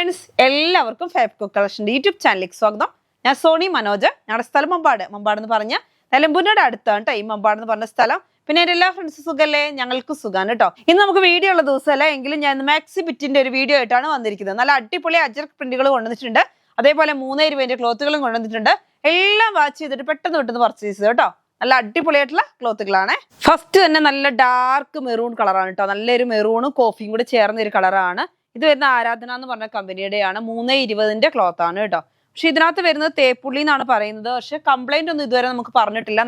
Friends, എല്ലാവർക്കും Fabco കളക്ഷൻ്റെ YouTube ചാനലിലേക്ക് സ്വാഗതം. ഞാൻ സോണി മനോജ്. ഞങ്ങളുടെ സ്ഥലം മമ്പാട് എന്ന് പറഞ്ഞ നിലമ്പൂരിനോട് അടുത്താണ് കേട്ടോ ഈ മമ്പാട് എന്ന് പറഞ്ഞ സ്ഥലം. പിന്നെ എൻ്റെ എല്ലാ ഫ്രണ്ട്സും സുഖല്ലേ? ഞങ്ങൾക്ക് സുഖമാണ് കേട്ടോ. ഇന്ന് നമുക്ക് വീഡിയോ ഉള്ള ദിവസമല്ല എങ്കിലും ഞാൻ മാക്സി ബിറ്റിന്റെ ഒരു വീഡിയോ ആയിട്ടാണ് വന്നിരിക്കുന്നത്. നല്ല അടിപൊളി അജർക്ക് പ്രിന്റുകൾ കൊണ്ടുവന്നിട്ടുണ്ട്. അതേപോലെ 3 രൂപേന്റെ ക്ലോത്തുകളും കൊണ്ടുവന്നിട്ടുണ്ട്. എല്ലാം വാച്ച് ചെയ്തിട്ട് പെട്ടെന്ന് പർച്ചേസ് ചെയ്തു കേട്ടോ. നല്ല അടിപൊളിയായിട്ടുള്ള ക്ലോത്തുകളാണ്. ഫസ്റ്റ് തന്നെ നല്ല ഡാർക്ക് മെറൂൺ കളറാണ് കേട്ടോ. നല്ലൊരു മെറൂണും കോഫിയും കൂടി ചേർന്ന ഒരു കളറാണ്. ഇത് വരുന്ന ആരാധന എന്ന് പറഞ്ഞ കമ്പനിയുടെയാണ്. 320 ക്ലോത്ത് ആണ് കേട്ടോ. പക്ഷെ ഇതിനകത്ത് വരുന്നത് തേപ്പുള്ളി എന്നാണ് പറയുന്നത്. പക്ഷെ കംപ്ലൈന്റ് ഒന്നും ഇതുവരെ നമുക്ക് പറഞ്ഞിട്ടില്ല.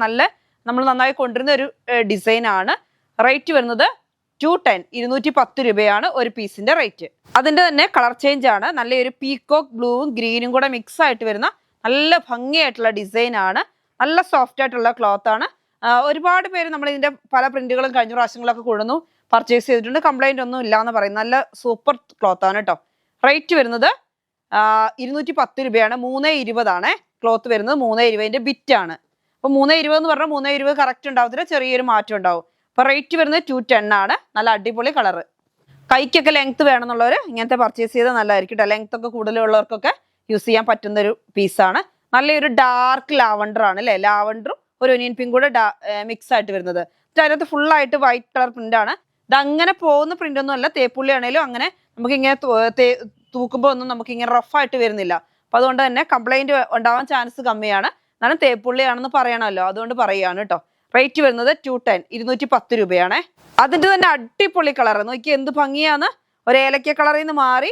നമ്മൾ നന്നായി കൊണ്ടുവരുന്ന ഒരു ഡിസൈൻ ആണ്. റേറ്റ് വരുന്നത് 210 210 രൂപയാണ് ഒരു പീസിന്റെ റേറ്റ്. അതിന്റെ തന്നെ കളർ ചേഞ്ച് ആണ്. നല്ലൊരു പീകോക്ക് ബ്ലൂവും ഗ്രീനും കൂടെ മിക്സ് ആയിട്ട് വരുന്ന നല്ല ഭംഗിയായിട്ടുള്ള ഡിസൈൻ ആണ്. നല്ല സോഫ്റ്റ് ആയിട്ടുള്ള ക്ലോത്ത് ആണ്. ഒരുപാട് പേര് നമ്മൾ ഇതിന്റെ പല പ്രിന്റുകളും കഴിഞ്ഞ പ്രാവശ്യങ്ങളൊക്കെ കൊണ്ടുവന്നു പർച്ചേസ് ചെയ്തിട്ടുണ്ട്. കംപ്ലൈന്റ് ഒന്നും ഇല്ല എന്ന് പറയും. നല്ല സൂപ്പർ ക്ലോത്ത് ആണ് കേട്ടോ. റേറ്റ് വരുന്നത് 210 രൂപയാണ്. 320 ആണ് ക്ലോത്ത് വരുന്നത്. 320 ബിറ്റ് ആണ്. അപ്പൊ 320 എന്ന് പറഞ്ഞാൽ 320 കറക്റ്റ് ഉണ്ടാവത്തില്ല, ചെറിയൊരു മാറ്റം ഉണ്ടാവും. അപ്പൊ റേറ്റ് വരുന്നത് 210 ആണ്. നല്ല അടിപൊളി കളറ്. കൈക്കൊക്കെ ലെങ്ത് വേണമെന്നുള്ളവർ ഇങ്ങനത്തെ പർച്ചേസ് ചെയ്താൽ നല്ലതായിരിക്കും കേട്ടോ. ലെങ്ത് ഒക്കെ കൂടുതലുള്ളവർക്കൊക്കെ യൂസ് ചെയ്യാൻ പറ്റുന്ന ഒരു പീസാണ്. നല്ലൊരു ഡാർക്ക് ലാവണ്ടർ ആണ് അല്ലേ. ലാവണ്ടറും ഒരു ഒനിയൻ പിങ്ക് കൂടെ മിക്സ് ആയിട്ട് വരുന്നത്. അതിനകത്ത് ഫുൾ ആയിട്ട് വൈറ്റ് കളർ പ്രിന്റ് ആണ്. ഇത് അങ്ങനെ പോകുന്ന പ്രിന്റ് ഒന്നും അല്ല. തേപ്പുള്ളി ആണെങ്കിലും അങ്ങനെ നമുക്ക് ഇങ്ങനെ തൂക്കുമ്പോൾ ഒന്നും നമുക്ക് ഇങ്ങനെ റഫായിട്ട് വരുന്നില്ല. അപ്പൊ അതുകൊണ്ട് തന്നെ കംപ്ലൈന്റ് ഉണ്ടാവാൻ ചാൻസ് കമ്മിയാണ്. എന്നാലും തേപ്പുള്ളിയാണെന്ന് പറയണമല്ലോ, അതുകൊണ്ട് പറയുകയാണ് കേട്ടോ. റേറ്റ് വരുന്നത് 210 210 രൂപയാണ്. അതിന്റെ തന്നെ അടിപൊളി കളർ നോക്കി എന്ത് ഭംഗിയാന്ന്. ഒരു ഏലക്ക കളറിൽ നിന്ന് മാറി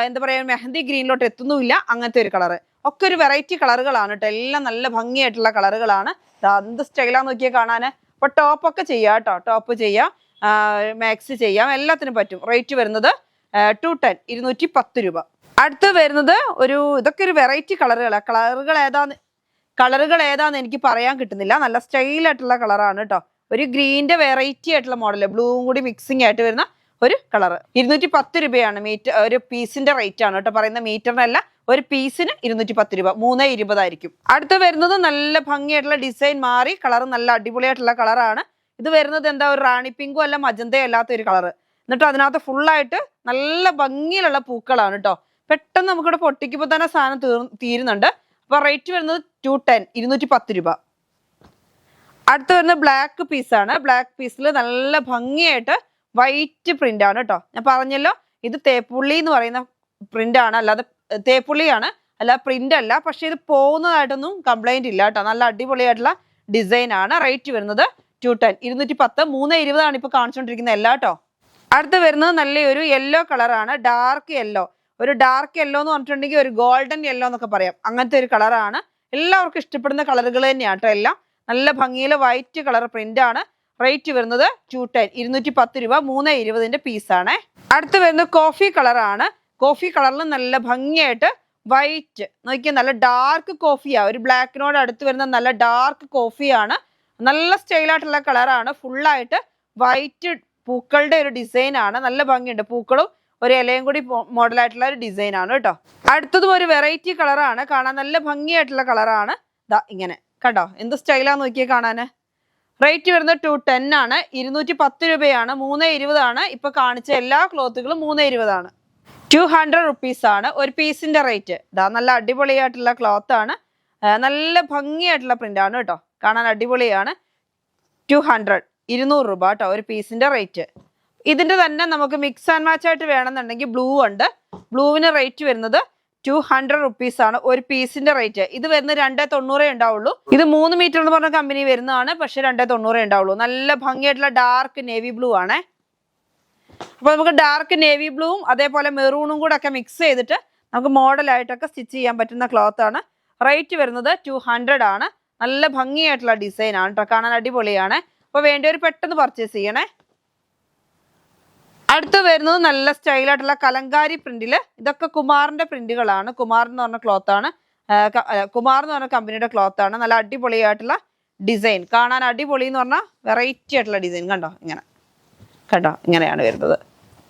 എന്താ പറയാ മെഹന്തി ഗ്രീനിലോട്ട് എത്തുന്നുമില്ല. അങ്ങനത്തെ ഒരു കളറ്. ഒക്കെ ഒരു വെറൈറ്റി കളറുകളാണ് കേട്ടോ. എല്ലാം നല്ല ഭംഗിയായിട്ടുള്ള കളറുകളാണ്. എന്ത് സ്റ്റൈലാന്ന് നോക്കിയാൽ കാണാന്. അപ്പൊ ടോപ്പൊക്കെ ചെയ്യാം കേട്ടോ. ടോപ്പ് ചെയ്യാം, മാക്സി ചെയ്യാം, എല്ലാത്തിനും പറ്റും. റേറ്റ് വരുന്നത് 210 210 രൂപ. അടുത്ത് വരുന്നത് ഇതൊക്കെ ഒരു വെറൈറ്റി കളറുകളാണ്. കളറുകൾ ഏതാന്ന് എനിക്ക് പറയാൻ കിട്ടുന്നില്ല. നല്ല സ്റ്റൈലായിട്ടുള്ള കളറാണ് കേട്ടോ. ഒരു ഗ്രീനിന്റെ വെറൈറ്റി ആയിട്ടുള്ള മോഡല്, ബ്ലൂവും കൂടി മിക്സിംഗ് ആയിട്ട് വരുന്ന ഒരു കളറ്. 210 രൂപയാണ് ഒരു പീസിന്റെ റേറ്റ് ആണ് കേട്ടോ പറയുന്നത്. മീറ്ററിനല്ല, ഒരു പീസിന് 210 രൂപ. 320 ആയിരിക്കും. അടുത്ത് വരുന്നത് നല്ല ഭംഗിയായിട്ടുള്ള ഡിസൈൻ മാറി കളർ നല്ല അടിപൊളിയായിട്ടുള്ള കളറാണ്. ഇത് വരുന്നത് എന്താ ഒരു റാണി പിങ്കും അല്ല മജന്തയും അല്ലാത്ത ഒരു കളറ്. എന്നിട്ട് അതിനകത്ത് ഫുള്ളായിട്ട് നല്ല ഭംഗിയിലുള്ള പൂക്കളാണ് കേട്ടോ. പെട്ടെന്ന് നമുക്കിവിടെ പൊട്ടിക്കുമ്പോൾ തന്നെ സാധനം തീരുന്നുണ്ട്. അപ്പൊ റേറ്റ് വരുന്നത് 210 210 രൂപ. അടുത്ത് വരുന്നത് ബ്ലാക്ക് പീസാണ്. ബ്ലാക്ക് പീസിൽ നല്ല ഭംഗിയായിട്ട് വൈറ്റ് പ്രിന്റ് ആണ് കേട്ടോ. ഞാൻ പറഞ്ഞല്ലോ ഇത് തേപ്പുള്ളി എന്ന് പറയുന്ന പ്രിന്റ് ആണ്, അല്ലാതെ തേപ്പുള്ളിയാണ്, അല്ല പ്രിന്റ് അല്ല. പക്ഷെ ഇത് പോകുന്നതായിട്ടൊന്നും കംപ്ലൈന്റ് ഇല്ല കേട്ടോ. നല്ല അടിപൊളിയായിട്ടുള്ള ഡിസൈൻ ആണ്. റേറ്റ് വരുന്നത് 210 210. 320 ആണ് ഇപ്പൊ കാണിച്ചുകൊണ്ടിരിക്കുന്നത് എല്ലാം കേട്ടോ. അടുത്ത് വരുന്നത് നല്ലൊരു യെല്ലോ കളറാണ്. Dark yellow. ഒരു ഡാർക്ക് യെല്ലോ എന്ന് പറഞ്ഞിട്ടുണ്ടെങ്കിൽ ഒരു ഗോൾഡൻ യെല്ലോ എന്നൊക്കെ പറയാം. അങ്ങനത്തെ ഒരു കളറാണ്. എല്ലാവർക്കും ഇഷ്ടപ്പെടുന്ന കളറുകൾ തന്നെയാണ് കേട്ടോ. എല്ലാം നല്ല ഭംഗിയിൽ വൈറ്റ് കളർ പ്രിന്റ് ആണ്. റേറ്റ് വരുന്നത് 210 210 രൂപ. 320 പീസാണ്. അടുത്ത് വരുന്നത് കോഫി കളറാണ്. കോഫി കളറിൽ നല്ല ഭംഗിയായിട്ട് വൈറ്റ് നോക്കിയാൽ നല്ല ഡാർക്ക് കോഫിയാ. ഒരു ബ്ലാക്കിനോട് അടുത്ത് വരുന്ന നല്ല ഡാർക്ക് കോഫിയാണ്. നല്ല സ്റ്റൈലായിട്ടുള്ള കളറാണ്. ഫുള്ളായിട്ട് വൈറ്റ് പൂക്കളുടെ ഒരു ഡിസൈൻ ആണ്. നല്ല ഭംഗിയുണ്ട്. പൂക്കളും ഒരു ഇലയും കൂടി മോഡലായിട്ടുള്ള ഒരു ഡിസൈൻ ആണ് കേട്ടോ. അടുത്തതും ഒരു വെറൈറ്റി കളറാണ്. കാണാൻ നല്ല ഭംഗിയായിട്ടുള്ള കളറാണ്. ഇങ്ങനെ കണ്ടോ എന്ത് സ്റ്റൈലാന്ന് നോക്കിയാൽ കാണാന്. റേറ്റ് വരുന്നത് 210 ആണ്. 210 രൂപയാണ്. 320 ആണ് ഇപ്പൊ കാണിച്ച എല്ലാ ക്ലോത്തുകളും. 320 ആണ്. 200 റുപ്പീസ് ആണ് ഒരു പീസിന്റെ റേറ്റ്. നല്ല അടിപൊളിയായിട്ടുള്ള ക്ലോത്ത് ആണ്. നല്ല ഭംഗിയായിട്ടുള്ള പ്രിന്റ് ആണ് കേട്ടോ. കാണാൻ അടിപൊളിയാണ്. 200 200 രൂപ കേട്ടോ ഒരു പീസിന്റെ റേറ്റ്. ഇതിന്റെ തന്നെ നമുക്ക് മിക്സ് ആൻഡ് മാച്ച് ആയിട്ട് വേണമെന്നുണ്ടെങ്കിൽ ബ്ലൂ ഉണ്ട്. ബ്ലൂവിന് റേറ്റ് വരുന്നത് 200 റുപ്പീസ് ആണ് ഒരു പീസിന്റെ റേറ്റ്. ഇത് വരുന്നത് 290 ഉണ്ടാവുള്ളൂ. ഇത് 3 മീറ്റർ എന്ന് പറഞ്ഞ കമ്പനി വരുന്നതാണ്. പക്ഷെ 290 ഉണ്ടാവുള്ളൂ. നല്ല ഭംഗിയായിട്ടുള്ള ഡാർക്ക് നേവി ബ്ലൂ ആണ്. അപ്പൊ നമുക്ക് ഡാർക്ക് നേവി ബ്ലൂവും അതേപോലെ മെറൂണും കൂടെ ഒക്കെ മിക്സ് ചെയ്തിട്ട് നമുക്ക് മോഡലായിട്ടൊക്കെ സ്റ്റിച്ച് ചെയ്യാൻ പറ്റുന്ന ക്ലോത്ത് ആണ്. റേറ്റ് വരുന്നത് 200 ആണ്. നല്ല ഭംഗിയായിട്ടുള്ള ഡിസൈൻ ആണ് കേട്ടോ. കാണാൻ അടിപൊളിയാണ്. അപ്പൊ വേണ്ടിയവർ പെട്ടെന്ന് പർച്ചേസ് ചെയ്യണേ. അടുത്ത് വരുന്നത് നല്ല സ്റ്റൈലായിട്ടുള്ള കലങ്കാരി പ്രിന്റില്. ഇതൊക്കെ കുമാറിന്റെ പ്രിന്റുകളാണ്. കുമാർ എന്ന് പറഞ്ഞ ക്ലോത്ത് ആണ്. കുമാർ എന്ന് പറഞ്ഞ കമ്പനിയുടെ ക്ലോത്ത് ആണ്. നല്ല അടിപൊളിയായിട്ടുള്ള ഡിസൈൻ. കാണാൻ അടിപൊളി എന്ന് പറഞ്ഞാൽ വെറൈറ്റി ആയിട്ടുള്ള ഡിസൈൻ. കണ്ടോ ഇങ്ങനെയാണ് വരുന്നത്.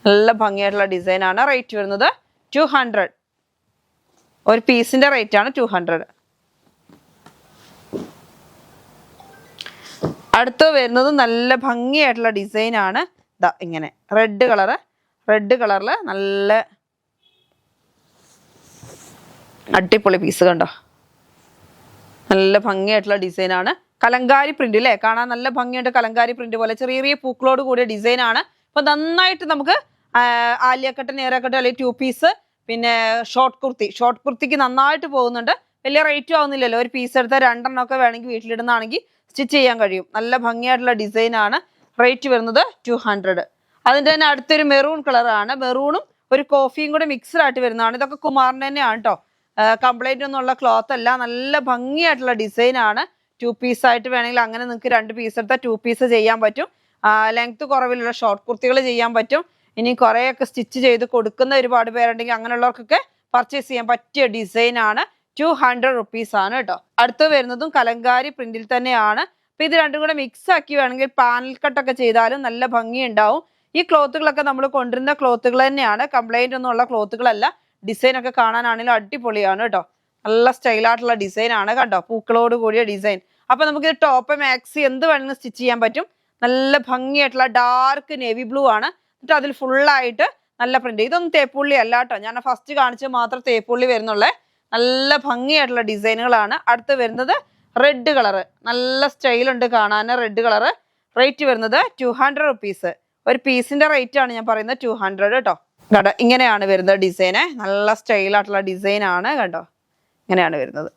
നല്ല ഭംഗിയായിട്ടുള്ള ഡിസൈൻ ആണ്. റേറ്റ് വരുന്നത് 200. ഒരു പീസിന്റെ റേറ്റ് ആണ് 200. അടുത്ത് വരുന്നത് നല്ല ഭംഗിയായിട്ടുള്ള ഡിസൈൻ ആണ്. ഇങ്ങനെ റെഡ് കളറിൽ നല്ല അടിപൊളി പീസ് കണ്ടോ, നല്ല ഭംഗിയായിട്ടുള്ള ഡിസൈനാണ്. കലങ്കാരി പ്രിന്റ് അല്ലേ, കാണാൻ നല്ല ഭംഗിയുണ്ട്. കലങ്കാരി പ്രിന്റ് പോലെ ചെറിയ ചെറിയ പൂക്കളോട് കൂടിയ ഡിസൈനാണ്. അപ്പൊ നന്നായിട്ട് നമുക്ക് ആലിയക്കട്ട്, നേരക്കട്ട് അല്ലെങ്കിൽ 2 പീസ്, പിന്നെ ഷോർട്ട് കുർത്തിക്ക് നന്നായിട്ട് പോകുന്നുണ്ട്. വലിയ റേറ്റും ആവുന്നില്ലല്ലോ. ഒരു പീസ് എടുത്താൽ 2 എണ്ണമൊക്കെ വേണമെങ്കിൽ വീട്ടിലിടുന്നതാണെങ്കിൽ സ്റ്റിച്ച് ചെയ്യാൻ കഴിയും. നല്ല ഭംഗിയായിട്ടുള്ള ഡിസൈനാണ്. റേറ്റ് വരുന്നത് 200. അതിന്റെ തന്നെ അടുത്തൊരു മെറൂൺ കളറാണ്. മെറൂണും ഒരു കോഫിയും കൂടെ മിക്സ്ഡ് ആയിട്ട് വരുന്നതാണ്. ഇതൊക്കെ കുമാറിന് തന്നെയാണ് കേട്ടോ. കംപ്ലൈന്റ് ഒന്നും ഉള്ള ക്ലോത്ത് അല്ല. നല്ല ഭംഗിയായിട്ടുള്ള ഡിസൈനാണ്. 2 പീസ് ആയിട്ട് വേണമെങ്കിൽ അങ്ങനെ നിങ്ങൾക്ക് 2 പീസ് എടുത്താൽ 2 പീസ് ചെയ്യാൻ പറ്റും. ലെങ്ത് കുറവിലുള്ള ഷോർട്ട് കുർത്തികൾ ചെയ്യാൻ പറ്റും. ഇനി കുറേയൊക്കെ സ്റ്റിച്ച് ചെയ്ത് കൊടുക്കുന്ന ഒരുപാട് പേരുണ്ടെങ്കിൽ അങ്ങനെയുള്ളവർക്കൊക്കെ പർച്ചേസ് ചെയ്യാൻ പറ്റിയ ഡിസൈനാണ്. 200 റുപ്പീസ് ആണ് കേട്ടോ. അടുത്ത് വരുന്നതും കലങ്കാരി പ്രിന്റിൽ തന്നെയാണ്. അപ്പൊ ഇത് രണ്ടും കൂടെ മിക്സ് ആക്കി വേണമെങ്കിൽ പാനൽ കട്ടൊക്കെ ചെയ്താലും നല്ല ഭംഗി ഉണ്ടാവും. ഈ ക്ലോത്തുകളൊക്കെ നമ്മൾ കൊണ്ടുവരുന്ന ക്ലോത്തുകൾ തന്നെയാണ്, കംപ്ലൈന്റ് ഒന്നും ഉള്ള ക്ലോത്തുകളല്ല. ഡിസൈൻ ഒക്കെ കാണാനാണെങ്കിലും അടിപൊളിയാണ് കേട്ടോ. നല്ല സ്റ്റൈലായിട്ടുള്ള ഡിസൈൻ ആണ് കണ്ടോ, പൂക്കളോട് കൂടിയ ഡിസൈൻ. അപ്പൊ നമുക്ക് ടോപ്പ് മാക്സി എന്ത് വേണമെങ്കിലും സ്റ്റിച്ച് ചെയ്യാൻ പറ്റും. നല്ല ഭംഗിയായിട്ടുള്ള ഡാർക്ക് നേവി ബ്ലൂ ആണ്. എന്നിട്ട് അതിൽ ഫുള്ളായിട്ട് നല്ല പ്രിന്റ്. ഇതൊന്നും തേപ്പുള്ളി അല്ല കേട്ടോ, ഞാൻ ഫസ്റ്റ് കാണിച്ചത് മാത്രം തേപ്പുള്ളി വരുന്നുള്ളേ. നല്ല ഭംഗിയായിട്ടുള്ള ഡിസൈനുകളാണ്. അടുത്ത് വരുന്നത് റെഡ് കളറ്, നല്ല സ്റ്റൈലുണ്ട് കാണാൻ. റെഡ് കളറ് റേറ്റ് വരുന്നത് 200 റുപ്പീസ്. ഒരു പീസിന്റെ റേറ്റ് ആണ് ഞാൻ പറയുന്നത് 200 കേട്ടോ. കണ്ടോ, ഇങ്ങനെയാണ് വരുന്നത് ഡിസൈന്. നല്ല സ്റ്റൈലായിട്ടുള്ള ഡിസൈൻ ആണ് കണ്ടോ, ഇങ്ങനെയാണ് വരുന്നത്.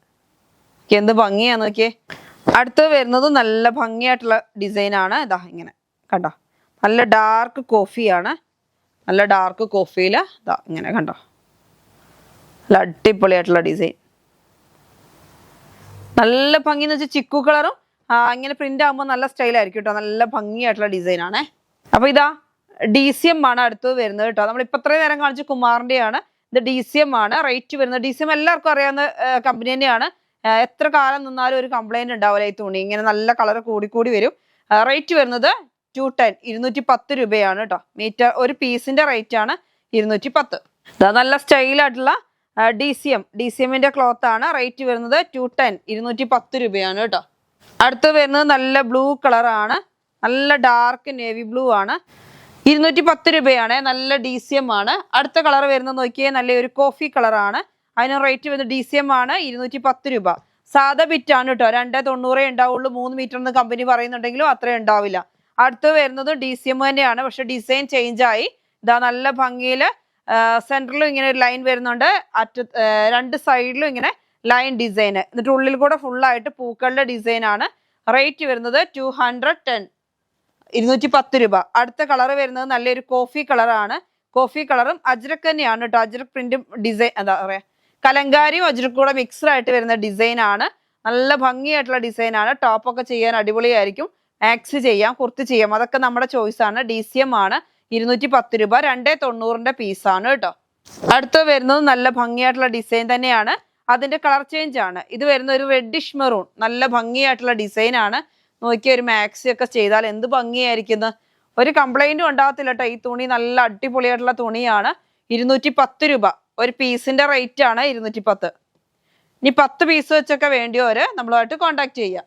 എന്ത് ഭംഗിയാന്ന് നോക്കിയേ. അടുത്ത് വരുന്നത് നല്ല ഭംഗിയായിട്ടുള്ള ഡിസൈനാണ്. ഇതാ ഇങ്ങനെ കണ്ടോ, നല്ല ഡാർക്ക് കോഫിയാണ്. നല്ല ഡാർക്ക് കോഫിയിൽ ഇതാ ഇങ്ങനെ കണ്ടോ, നല്ല അടിപൊളിയായിട്ടുള്ള ഡിസൈൻ. നല്ല ഭംഗി എന്ന് വെച്ചാൽ ചിക്കു കളറും ഇങ്ങനെ പ്രിന്റ് ആകുമ്പോൾ നല്ല സ്റ്റൈലായിരിക്കും കേട്ടോ. നല്ല ഭംഗിയായിട്ടുള്ള ഡിസൈനാണേ. അപ്പൊ ഇതാ DCM ആണ് അടുത്തത് വരുന്നത് കേട്ടോ. നമ്മൾ ഇപ്പൊ ഇത്രയും നേരം കാണിച്ച കുമാറിന്റെയാണ്. ഇത് DCM ആണ്. റേറ്റ് വരുന്നത് DCM എല്ലാവർക്കും അറിയാവുന്ന കമ്പനി തന്നെയാണ്. എത്ര കാലം നിന്നാലും ഒരു കംപ്ലൈന്റ് ഉണ്ടാവില്ല. ഈ തുണി ഇങ്ങനെ നല്ല കളർ കൂടി വരും. റേറ്റ് വരുന്നത് 210 രൂപയാണ് കേട്ടോ. മീറ്റർ ഒരു പീസിന്റെ റേറ്റ് ആണ് 210. ഇതാ നല്ല സ്റ്റൈലായിട്ടുള്ള DCMന്റെ ക്ലോത്ത് ആണ്. റേറ്റ് വരുന്നത് 210 രൂപയാണ് കേട്ടോ. അടുത്ത് വരുന്നത് നല്ല ബ്ലൂ കളറാണ്. നല്ല ഡാർക്ക് നേവി ബ്ലൂ ആണ്. 210 രൂപയാണ്. നല്ല DCM ആണ്. അടുത്ത കളർ വരുന്നത് നോക്കിയേ, നല്ല ഒരു കോഫി കളറാണ്. അതിന് റേറ്റ് വരുന്നത് DCM ആണ് 210 രൂപ. സാധാ ബിറ്റാണ് കേട്ടോ. 290 ഉണ്ടാവുള്ളൂ. 3 മീറ്റർ എന്ന് കമ്പനി പറയുന്നുണ്ടെങ്കിലും അത്രയും ഉണ്ടാവില്ല. അടുത്ത് വരുന്നത് DCM തന്നെയാണ്, പക്ഷെ ഡിസൈൻ ചേഞ്ച് ആയി. ഇതാ നല്ല ഭംഗിയില് സെന്ററിലും ഇങ്ങനെ ഒരു ലൈൻ വരുന്നുണ്ട്. 2 സൈഡിലും ഇങ്ങനെ ലൈൻ ഡിസൈൻ. എന്നിട്ട് ഉള്ളിൽ കൂടെ ഫുള്ളായിട്ട് പൂക്കളുടെ ഡിസൈൻ ആണ്. റേറ്റ് വരുന്നത് 210 രൂപ. അടുത്ത കളർ വരുന്നത് നല്ലൊരു കോഫി കളറാണ്. കോഫി കളറും അജ്രക്ക് തന്നെയാണ് കേട്ടോ. അജ്രക്ക് പ്രിന്റും ഡിസൈൻ എന്താ പറയാ, കലങ്കാരിയും അജ്രക്കും കൂടെ മിക്സ്ഡ് ആയിട്ട് വരുന്ന ഡിസൈൻ ആണ്. നല്ല ഭംഗിയായിട്ടുള്ള ഡിസൈൻ ആണ്. ടോപ്പൊക്കെ ചെയ്യാൻ അടിപൊളിയായിരിക്കും. മാക്സി ചെയ്യാം, കുർത്തി ചെയ്യാം, അതൊക്കെ നമ്മുടെ ചോയ്സ് ആണ്. DCM ആണ് 210 രൂപ. 290 പീസാണ് കേട്ടോ. അടുത്ത് വരുന്നത് നല്ല ഭംഗിയായിട്ടുള്ള ഡിസൈൻ തന്നെയാണ്. അതിന്റെ കളർ ചേഞ്ച് ആണ്. ഇത് വരുന്ന ഒരു റെഡിഷ് മെറൂൺ, നല്ല ഭംഗിയായിട്ടുള്ള ഡിസൈൻ ആണ്. നോക്കിയ ഒരു മാക്സി ഒക്കെ ചെയ്താൽ എന്ത് ഭംഗിയായിരിക്കുന്നത്. ഒരു കംപ്ലൈന്റും ഉണ്ടാകത്തില്ല കേട്ടോ. ഈ തുണി നല്ല അടിപൊളിയായിട്ടുള്ള തുണിയാണ്. 210 രൂപ. ഒരു പീസിന്റെ റേറ്റ് ആണ് 210. ഇനി 10 പീസ് വെച്ചൊക്കെ വേണ്ടിയവര് നമ്മളുമായിട്ട് കോണ്ടാക്ട് ചെയ്യാം.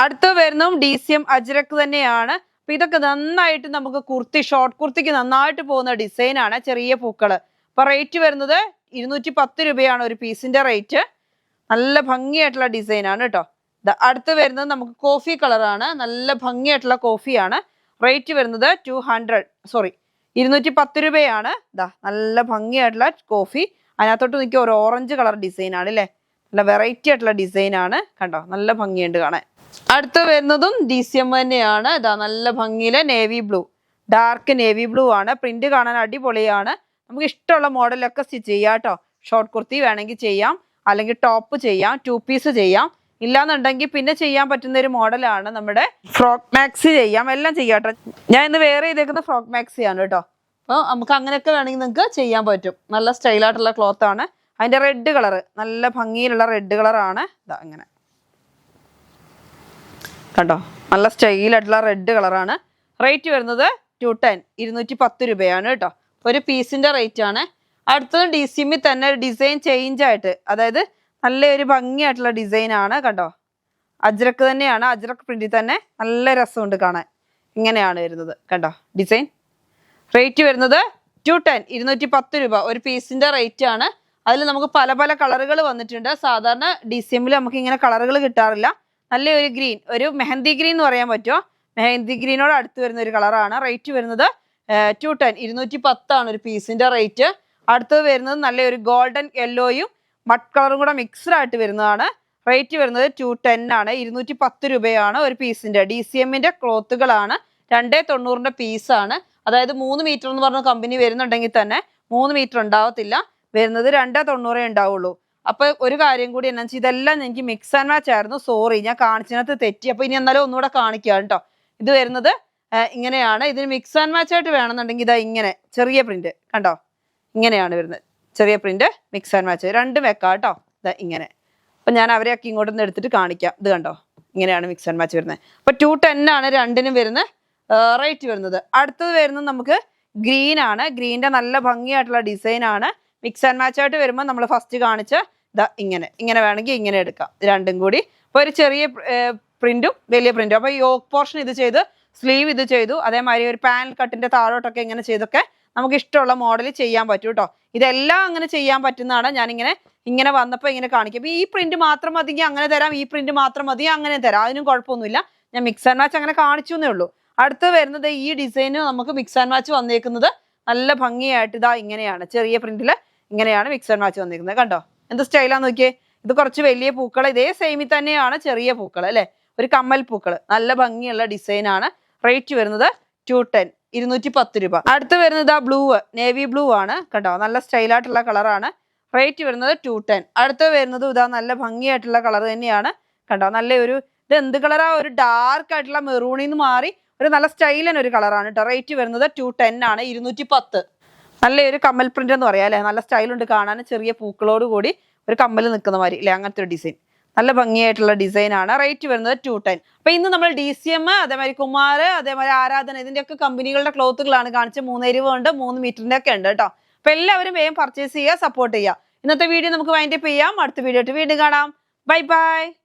അടുത്ത് വരുന്നതും DCM അജ്രക്ക് തന്നെയാണ്. അപ്പൊ ഇതൊക്കെ നന്നായിട്ട് നമുക്ക് കുർത്തി, ഷോർട്ട് കുർത്തിക്ക് നന്നായിട്ട് പോകുന്ന ഡിസൈൻ ആണ്. ചെറിയ പൂക്കള്. അപ്പൊ റേറ്റ് വരുന്നത് 210 രൂപയാണ് ഒരു പീസിന്റെ റേറ്റ്. നല്ല ഭംഗിയായിട്ടുള്ള ഡിസൈൻ ആണ് കേട്ടോ. അടുത്ത് വരുന്നത് നമുക്ക് കോഫി കളറാണ്. നല്ല ഭംഗിയായിട്ടുള്ള കോഫിയാണ്. റേറ്റ് വരുന്നത് 210 രൂപയാണ്. നല്ല ഭംഗിയായിട്ടുള്ള കോഫി. അതിനകത്തോട്ട് നിൽക്കുക ഒരു ഓറഞ്ച് കളർ ഡിസൈൻ ആണ് അല്ലേ. നല്ല വെറൈറ്റി ആയിട്ടുള്ള ഡിസൈൻ ആണ് കണ്ടോ, നല്ല ഭംഗിയുണ്ട് കാണാൻ. അടുത്ത് വരുന്നതും DCM തന്നെയാണ്. നല്ല ഭംഗിയിലെ navy blue, dark navy blue ആണ്. പ്രിന്റ് കാണാൻ അടിപൊളിയാണ്. നമുക്ക് ഇഷ്ടമുള്ള മോഡലൊക്കെ സ്റ്റിച്ച് ചെയ്യാം കേട്ടോ. ഷോർട്ട് കുർത്തി വേണമെങ്കിൽ ചെയ്യാം, അല്ലെങ്കിൽ ടോപ്പ് ചെയ്യാം, 2 പീസ് ചെയ്യാം. ഇല്ലാന്നുണ്ടെങ്കിൽ പിന്നെ ചെയ്യാൻ പറ്റുന്ന ഒരു മോഡലാണ് നമ്മുടെ ഫ്രോക്ക് മാക്സി ചെയ്യാം, എല്ലാം ചെയ്യാം കേട്ടോ. ഞാൻ ഇന്ന് വേറെ ചെയ്തേക്കുന്ന ഫ്രോക്ക് മാക്സി ആണ് കേട്ടോ. അപ്പോൾ നമുക്ക് അങ്ങനെയൊക്കെ വേണമെങ്കിൽ നിങ്ങൾക്ക് ചെയ്യാൻ പറ്റും. നല്ല സ്റ്റൈലായിട്ടുള്ള ക്ലോത്ത് ആണ്. അതിന്റെ റെഡ് കളറ്, നല്ല ഭംഗിയിലുള്ള റെഡ് കളറാണ്. ഇങ്ങനെ കണ്ടോ, നല്ല സ്റ്റൈലായിട്ടുള്ള റെഡ് കളറാണ്. റേറ്റ് വരുന്നത് 210 രൂപയാണ് കേട്ടോ. ഒരു പീസിന്റെ റേറ്റ് ആണ്. അടുത്തത് DCM തന്നെ ഡിസൈൻ ചേഞ്ച് ആയിട്ട്, അതായത് നല്ലൊരു ഭംഗിയായിട്ടുള്ള ഡിസൈൻ ആണ് കണ്ടോ. അജ്രക്ക് തന്നെയാണ്. അജ്രക്ക് പ്രിന്റിൽ തന്നെ നല്ല രസമുണ്ട് കാണാൻ. ഇങ്ങനെയാണ് വരുന്നത് കണ്ടോ ഡിസൈൻ. റേറ്റ് വരുന്നത് 210 രൂപ. ഒരു പീസിന്റെ റേറ്റ് ആണ്. അതിൽ നമുക്ക് പല പല കളറുകൾ വന്നിട്ടുണ്ട്. സാധാരണ DCMൽ നമുക്ക് ഇങ്ങനെ കളറുകൾ കിട്ടാറില്ല. നല്ലൊരു ഗ്രീൻ, ഒരു മെഹന്തി ഗ്രീൻ എന്ന് പറയാൻ പറ്റുമോ, മെഹന്തി ഗ്രീനോട് അടുത്ത് വരുന്ന ഒരു കളറാണ്. റേറ്റ് വരുന്നത് 210, 210 ആണ് ഒരു പീസിന്റെ റേറ്റ്. അടുത്തത് വരുന്നത് നല്ലൊരു ഗോൾഡൻ യെല്ലോയും മഡ് കളറും കൂടെ മിക്സ്ഡ് ആയിട്ട് വരുന്നതാണ്. റേറ്റ് വരുന്നത് 210 ആണ്. 210 രൂപയാണ് ഒരു പീസിന്റെ. DCMന്റെ ക്ലോത്തുകളാണ്. 290ന്റെ പീസാണ്. അതായത് 3 മീറ്റർ എന്ന് പറഞ്ഞ കമ്പനി വരുന്നുണ്ടെങ്കിൽ തന്നെ 3 മീറ്റർ ഉണ്ടാവത്തില്ല, വരുന്നത് 290 ഉണ്ടാവുള്ളൂ. അപ്പൊ ഒരു കാര്യം കൂടി എന്നാ വെച്ചാൽ ഇതെല്ലാം എനിക്ക് മിക്സ് ആൻഡ് മാച്ച് ആയിരുന്നു. സോറി, ഞാൻ കാണിച്ചതിനകത്ത് തെറ്റി. അപ്പൊ ഇനി എന്നാലും ഒന്നുകൂടെ കാണിക്കാം കേട്ടോ. ഇത് വരുന്നത് ഇങ്ങനെയാണ്. ഇതിന് മിക്സ് ആൻഡ് മാച്ച് ആയിട്ട് വേണമെന്നുണ്ടെങ്കിൽ ഇതാ ഇങ്ങനെ ചെറിയ പ്രിന്റ് കണ്ടോ, ഇങ്ങനെയാണ് വരുന്നത്. ചെറിയ പ്രിന്റ് മിക്സ് ആൻഡ് മാച്ച് രണ്ടും വെക്കാം കേട്ടോ. ഇതാ ഇങ്ങനെ. അപ്പൊ ഞാൻ അവരെയൊക്കെ ഇങ്ങോട്ട് നിന്ന് എടുത്തിട്ട് കാണിക്കാം. ഇത് കണ്ടോ, ഇങ്ങനെയാണ് മിക്സ് ആൻഡ് മാച്ച് വരുന്നത്. അപ്പൊ 210 ആണ് രണ്ടിനും വരുന്ന റേറ്റ് വരുന്നത്. അടുത്തത് വരുന്നത് നമുക്ക് ഗ്രീൻ ആണ്. ഗ്രീനിന്റെ നല്ല ഭംഗിയായിട്ടുള്ള ഡിസൈൻ ആണ്. മിക്സ് ആൻഡ് മാച്ച് ആയിട്ട് വരുമ്പോൾ നമ്മൾ ഫസ്റ്റ് കാണിച്ച ഇതാ ഇങ്ങനെ വേണമെങ്കിൽ ഇങ്ങനെ എടുക്കാം. രണ്ടും കൂടി അപ്പൊ ഒരു ചെറിയ പ്രിന്റും വലിയ പ്രിന്റും. അപ്പൊ യോക്ക് പോർഷൻ ഇത് ചെയ്ത്, സ്ലീവ് ഇത് ചെയ്തു, അതേമാതിരി ഒരു പാനൽ കട്ടിന്റെ താഴോട്ടൊക്കെ ഇങ്ങനെ ചെയ്തൊക്കെ നമുക്ക് ഇഷ്ടമുള്ള മോഡൽ ചെയ്യാൻ പറ്റും കേട്ടോ. ഇതെല്ലാം അങ്ങനെ ചെയ്യാൻ പറ്റുന്നതാണ്. ഇങ്ങനെ വന്നപ്പോൾ ഇങ്ങനെ കാണിക്കും. അപ്പൊ ഈ പ്രിന്റ് മാത്രം മതിയെങ്കിൽ അങ്ങനെ തരാം, ഈ പ്രിന്റ് മാത്രം മതി അങ്ങനെ തരാം, അതിനും കുഴപ്പമൊന്നുമില്ല. ഞാൻ മിക്സ് ആൻഡ് മാച്ച് അങ്ങനെ കാണിച്ചു എന്നേ ഉള്ളൂ. അടുത്ത് വരുന്നത് ഈ ഡിസൈന് നമുക്ക് മിക്സ് ആൻഡ് മാച്ച് വന്നേക്കുന്നത് നല്ല ഭംഗിയായിട്ട് ഇതാ ഇങ്ങനെയാണ്. ചെറിയ പ്രിന്റില് ഇങ്ങനെയാണ് മിക്സ് ആൻഡ് മാച്ച് വന്നിരിക്കുന്നത്. കണ്ടോ എന്ത് സ്റ്റൈലാന്ന് നോക്കിയേ. ഇത് കുറച്ച് വലിയ പൂക്കൾ, ഇതേ സെയിമിൽ തന്നെയാണ് ചെറിയ പൂക്കൾ അല്ലെ, ഒരു കമ്മൽ പൂക്കൾ. നല്ല ഭംഗിയുള്ള ഡിസൈൻ ആണ്. റേറ്റ് വരുന്നത് 210, 210 രൂപ. അടുത്ത് വരുന്നത് ആ ബ്ലൂ, നേവി ബ്ലൂ ആണ് കണ്ടോ, നല്ല സ്റ്റൈലായിട്ടുള്ള കളറാണ്. റേറ്റ് വരുന്നത് 210. അടുത്ത് വരുന്നത് ഇതാ നല്ല ഭംഗിയായിട്ടുള്ള കളർ തന്നെയാണ് കണ്ടോ. നല്ല ഒരു ഇത് എന്ത് കളറാ, ഒരു ഡാർക്ക് ആയിട്ടുള്ള മെറൂണിൽ നിന്ന് മാറി ഒരു നല്ല സ്റ്റൈലിന് ഒരു കളറാണ് കേട്ടോ. റേറ്റ് വരുന്നത് 210 ആണ്. 210. നല്ലൊരു കമ്മൽ പ്രിന്റ് എന്ന് പറയാം അല്ലെ, നല്ല സ്റ്റൈലുണ്ട് കാണാൻ. ചെറിയ പൂക്കളോട് കൂടി ഒരു കമ്മൽ നിൽക്കുന്ന മാതിരി അല്ലെ, അങ്ങനത്തെ ഒരു ഡിസൈൻ. നല്ല ഭംഗിയായിട്ടുള്ള ഡിസൈൻ ആണ്. റേറ്റ് വരുന്നത് 210. അപ്പൊ ഇന്ന് നമ്മൾ DCM, അതേമാതിരി കുമാർ, അതേമാതിരി ആരാധന, ഇതിന്റെയൊക്കെ കമ്പനികളുടെ ക്ലോത്തുകളാണ് കാണിച്ച്. 3 ഉണ്ട്, 3 മീറ്ററിന്റെ ഒക്കെ ഉണ്ട് കേട്ടോ. അപ്പൊ എല്ലാവരും വേഗം പർച്ചേസ് ചെയ്യുക, സപ്പോർട്ട് ചെയ്യുക. ഇന്നത്തെ വീഡിയോ നമുക്ക് വൈൻഡപ്പ് ചെയ്യാം. അടുത്ത വീഡിയോ ആയിട്ട് വീണ്ടും കാണാം. Bye bye.